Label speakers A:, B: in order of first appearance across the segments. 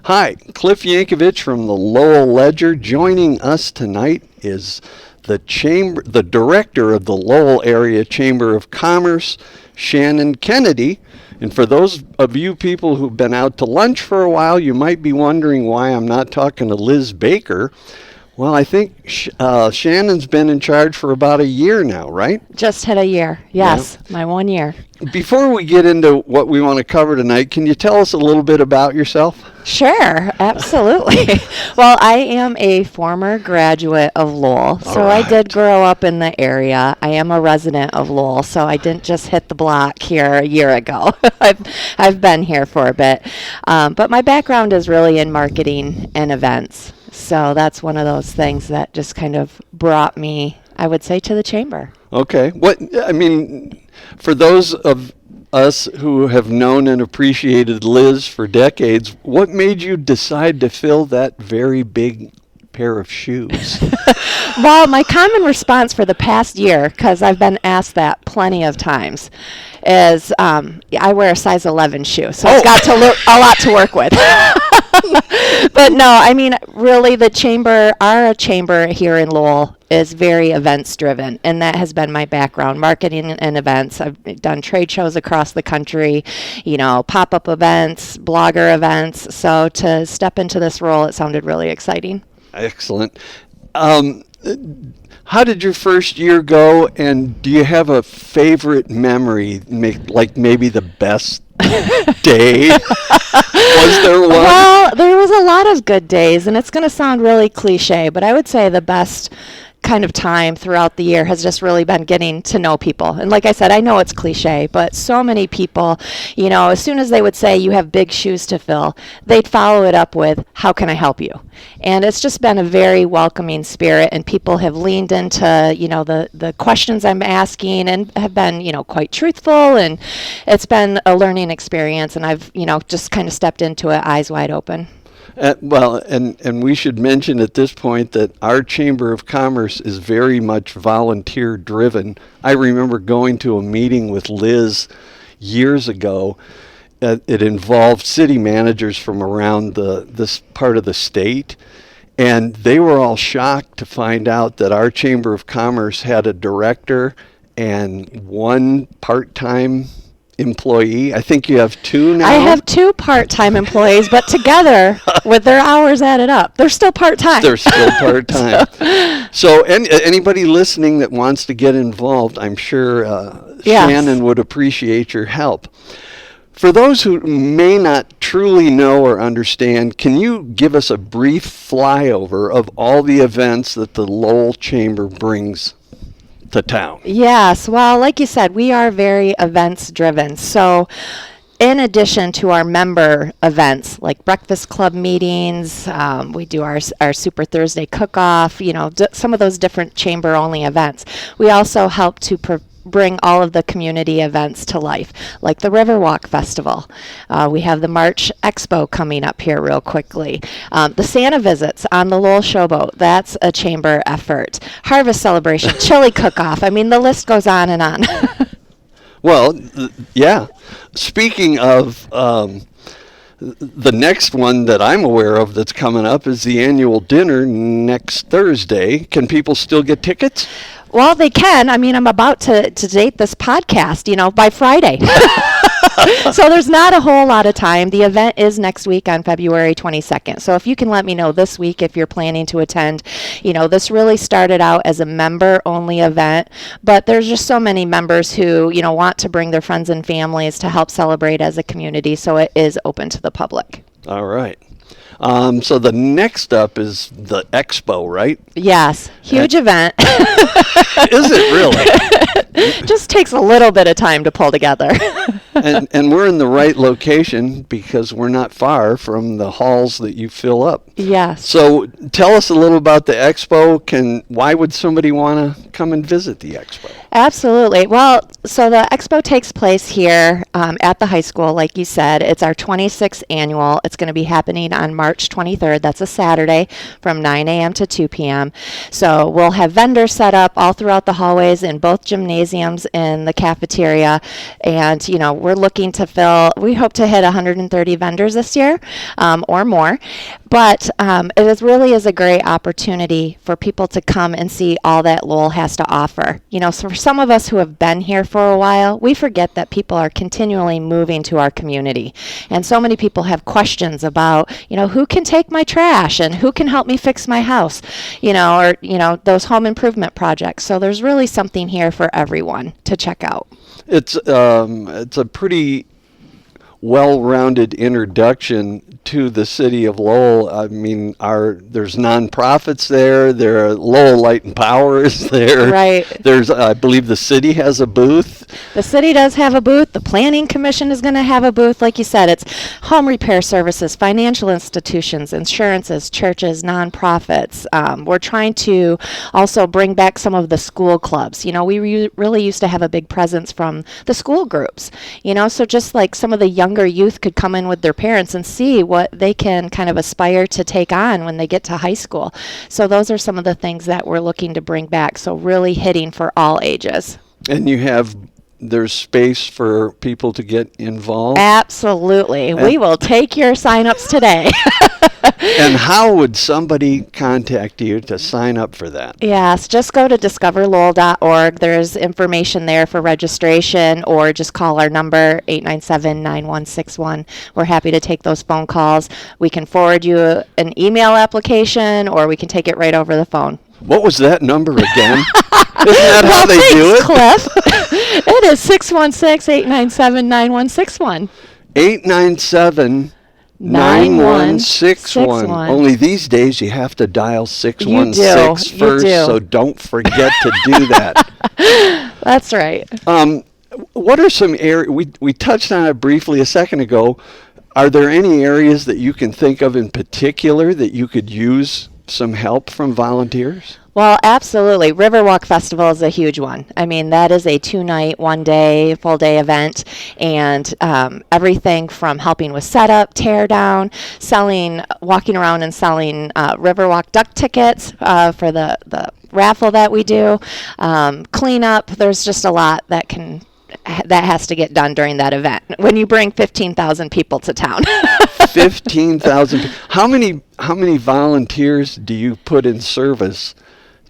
A: Hi, Cliff Yankovich from the Lowell Ledger. Joining us tonight is the director of the Lowell Area Chamber of Commerce, Shannon Kennedy. And for those of you people who've been out to lunch for a while, you might be wondering why I'm not talking to Liz Baker. Well, I think Shannon's been in charge for about a year now, right?
B: Just hit a year. Yes, yeah. My 1 year.
A: Before we get into what we want to cover tonight, can you tell us a little bit about yourself?
B: Sure, absolutely. Well, I am a former graduate of Lowell, so I did grow up in the area. I am a resident of Lowell, so I didn't just hit the block here a year ago. I've been here for a bit. But my background is really in marketing and events. So that's one of those things that just kind of brought me, I would say, to the chamber.
A: Okay. For those of us who have known and appreciated Liz for decades, what made you decide to fill that very big pair of shoes?
B: Well, my common response for the past year, because I've been asked that plenty of times, is I wear a size 11 shoe, so I've got a lot to work with. But no, I mean, really, our chamber here in Lowell is very events driven, and that has been my background, marketing and events. I've done trade shows across the country, pop-up events, blogger events. So to step into this role, it sounded really exciting.
A: Excellent. How did your first year go, and do you have a favorite memory, like maybe the best day? Was there one?
B: Well, there was a lot of good days, and it's going to sound really cliche, but I would say the best kind of time throughout the year has just really been getting to know people. And like I said, I know it's cliche, but so many people, as soon as they would say you have big shoes to fill, they'd follow it up with, how can I help you? And it's just been a very welcoming spirit, and people have leaned into, the questions I'm asking and have been, quite truthful, and it's been a learning experience, and I've, just kind of stepped into it eyes wide open.
A: And we should mention at this point that our Chamber of Commerce is very much volunteer driven. I remember going to a meeting with Liz years ago. It involved city managers from around this part of the state, and they were all shocked to find out that our Chamber of Commerce had a director and one part-time employee. I think you have two now.
B: I have two part-time employees, but together with their hours added up, they're still part-time.
A: They're still part-time. So anybody listening that wants to get involved, I'm sure Shannon would appreciate your help. For those who may not truly know or understand, can you give us a brief flyover of all the events that the Lowell Chamber brings to town? Yes.
B: Well, like you said, we are very events driven. So in addition to our member events like breakfast club meetings, we do our Super Thursday cook-off, some of those different chamber only events. We also help to bring all of the community events to life, like the Riverwalk Festival. We have the March Expo coming up here real quickly. The Santa visits on the Lowell Showboat, that's a chamber effort. Harvest celebration, chili cook-off. I mean, the list goes on and on.
A: Well, yeah. Speaking of the next one that I'm aware of that's coming up is the annual dinner next Thursday. Can people still get tickets?
B: Well, they can. I mean, I'm about to date this podcast, by Friday. So there's not a whole lot of time. The event is next week on February 22nd. So if you can let me know this week if you're planning to attend. This really started out as a member-only event, but there's just so many members who, want to bring their friends and families to help celebrate as a community. So it is open to the public.
A: All right. So the next up is the expo, right?
B: Yes, huge event.
A: Is it really?
B: Just takes a little bit of time to pull together.
A: and we're in the right location because we're not far from the halls that you fill up.
B: Yes.
A: So tell us a little about the expo. Why would somebody want to come and visit the expo?
B: Absolutely. Well, so the expo takes place here at the high school, like you said. It's our 26th annual. It's going to be happening on March 23rd. That's a Saturday from 9 a.m. to 2 p.m. So we'll have vendors set up all throughout the hallways in both gymnasiums and the cafeteria. And, we're looking to we hope to hit 130 vendors this year or more. But really is a great opportunity for people to come and see all that Lowell has to offer. So for some of us who have been here for a while, we forget that people are continually moving to our community. And so many people have questions about, who can take my trash and who can help me fix my house, or, those home improvement projects. So there's really something here for everyone to check out.
A: It's a pretty well-rounded introduction to the city of Lowell. I mean, there's nonprofits there. There are Lowell Light and Power is there.
B: Right.
A: I believe the city has a booth.
B: The city does have a booth. The Planning Commission is going to have a booth. Like you said, it's home repair services, financial institutions, insurances, churches, nonprofits. We're trying to also bring back some of the school clubs. We really used to have a big presence from the school groups. So just like some of the younger youth could come in with their parents and see what they can kind of aspire to take on when they get to high school. So those are some of the things that we're looking to bring back. So really hitting for all ages.
A: And there's space for people to get involved?
B: Absolutely. We will take your sign-ups today.
A: And how would somebody contact you to sign up for that?
B: Yes, just go to discoverlowell.org. There's information there for registration, or just call our number, 897-9161. We're happy to take those phone calls. We can forward you an email application, or we can take it right over the phone.
A: What was that number again? Isn't that how they do it?
B: Cliff. It is 616-897-9161.
A: 897-9161. Only these days you have to dial 616 first, so don't forget to do that.
B: That's right.
A: What are some areas, we touched on it briefly a second ago. Are there any areas that you can think of in particular that you could use some help from volunteers?
B: Well, absolutely. Riverwalk Festival is a huge one. I mean, that is a 2-night, 1-day, full-day event, and everything from helping with setup, tear down, walking around and selling Riverwalk duck tickets for the raffle that we do, cleanup. There's just a lot that has to get done during that event when you bring 15,000 people to town.
A: 15,000. How many volunteers do you put in service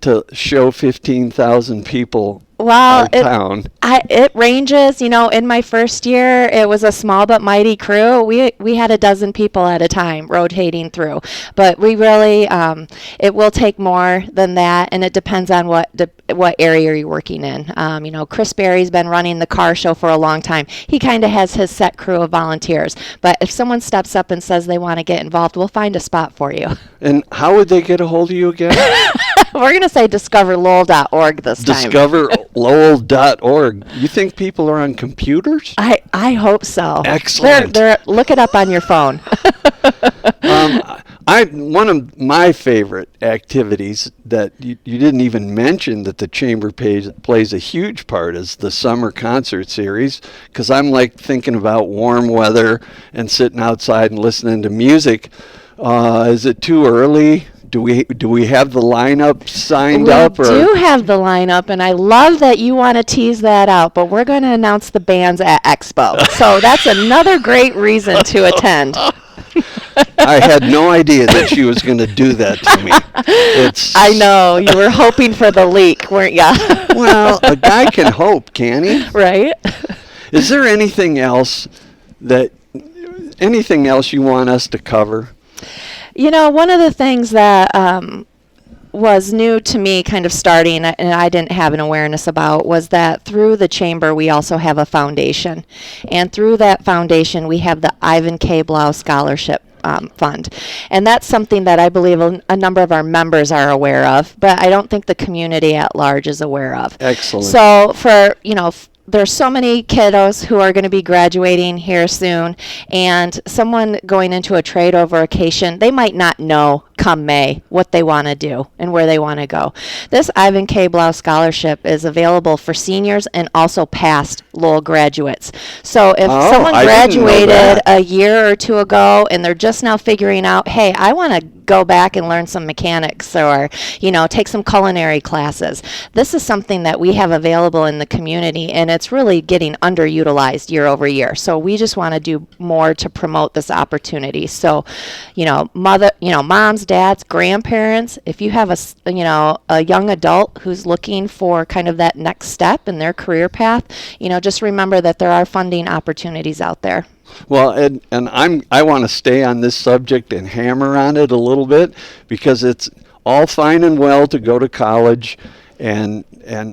A: to show 15,000 people our town?
B: It ranges. In my first year, it was a small but mighty crew. We had a dozen people at a time rotating through. But we really, it will take more than that, and it depends on what area you're working in. Chris Berry's been running the car show for a long time. He kind of has his set crew of volunteers. But if someone steps up and says they want to get involved, we'll find a spot for you.
A: And how would they get a hold of you again?
B: We're going to say discoverlowell.org this time.
A: Discoverlowell.org. You think people are on computers?
B: I hope so.
A: Excellent.
B: Look it up on your phone.
A: One of my favorite activities that you didn't even mention that the Chamber plays a huge part is the summer concert series, because I'm like thinking about warm weather and sitting outside and listening to music. Is it too early? Do we have the lineup signed up?
B: We do have the lineup, and I love that you want to tease that out, but we're going to announce the bands at Expo. So that's another great reason to attend.
A: I had no idea that she was going to do that to me.
B: I know. You were hoping for the leak, weren't you?
A: Well, a guy can hope, can he?
B: Right.
A: Is there anything else you want us to cover?
B: One of the things that was new to me kind of starting, and I didn't have an awareness about, was that through the Chamber we also have a foundation. And through that foundation we have the Ivan K. Blau Scholarship Fund. And that's something that I believe a number of our members are aware of, but I don't think the community at large is aware of.
A: Excellent.
B: So for, there's so many kiddos who are going to be graduating here soon, and someone going into a trade or vocation, they might not know come May what they want to do and where they want to go. This Ivan K. Blau Scholarship is available for seniors and also past Lowell graduates. So if someone
A: I didn't know
B: graduated
A: that.
B: a year or two ago and they're just now figuring out, hey, I want to go back and learn some mechanics or, take some culinary classes. This is something that we have available in the community, and it's really getting underutilized year over year. So we just want to do more to promote this opportunity. So, moms, dads, grandparents, if you have a young adult who's looking for kind of that next step in their career path, just remember that there are funding opportunities out there.
A: Well, and I want to stay on this subject and hammer on it a little bit, because it's all fine and well to go to college and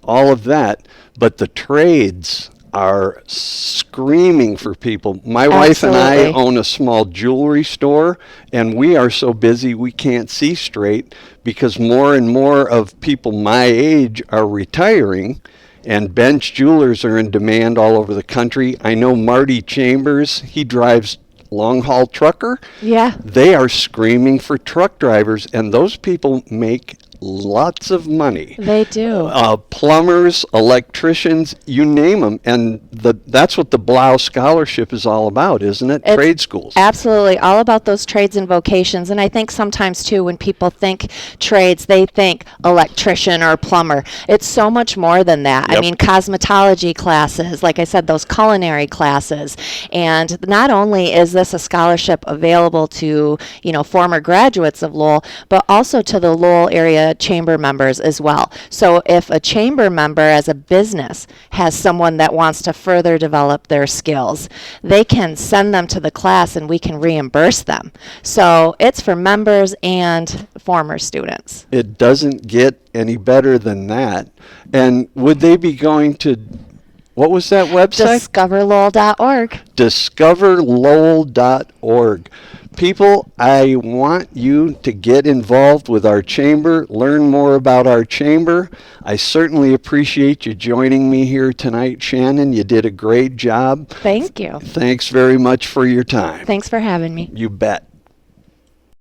A: all of that, but the trades are screaming for people. My wife and I
B: Absolutely.
A: own a small jewelry store, and we are so busy we can't see straight because more and more of people my age are retiring, and bench jewelers are in demand all over the country. I know Marty Chambers, he drives long haul trucker.
B: Yeah.
A: They are screaming for truck drivers, and those people make lots of money.
B: They do.
A: Plumbers, electricians, you name them, and that's what the Blau Scholarship is all about, isn't it?
B: It's
A: Trade schools.
B: Absolutely, all about those trades and vocations. And I think sometimes too, when people think trades, they think electrician or plumber. It's so much more than that. I
A: Yep.
B: mean, cosmetology classes, like I said, those culinary classes. And not only is this a scholarship available to, former graduates of Lowell, but also to the Lowell area chamber members as well. So if a chamber member as a business has someone that wants to further develop their skills, they can send them to the class and we can reimburse them. So it's for members and former students.
A: It doesn't get any better than that. And would they be going to, what was that website?
B: DiscoverLowell.org.
A: DiscoverLowell.org. People, I want you to get involved with our chamber, learn more about our chamber. I certainly appreciate you joining me here tonight, Shannon. You did a great job.
B: Thank you.
A: Thanks very much for your time.
B: Thanks for having me.
A: You bet.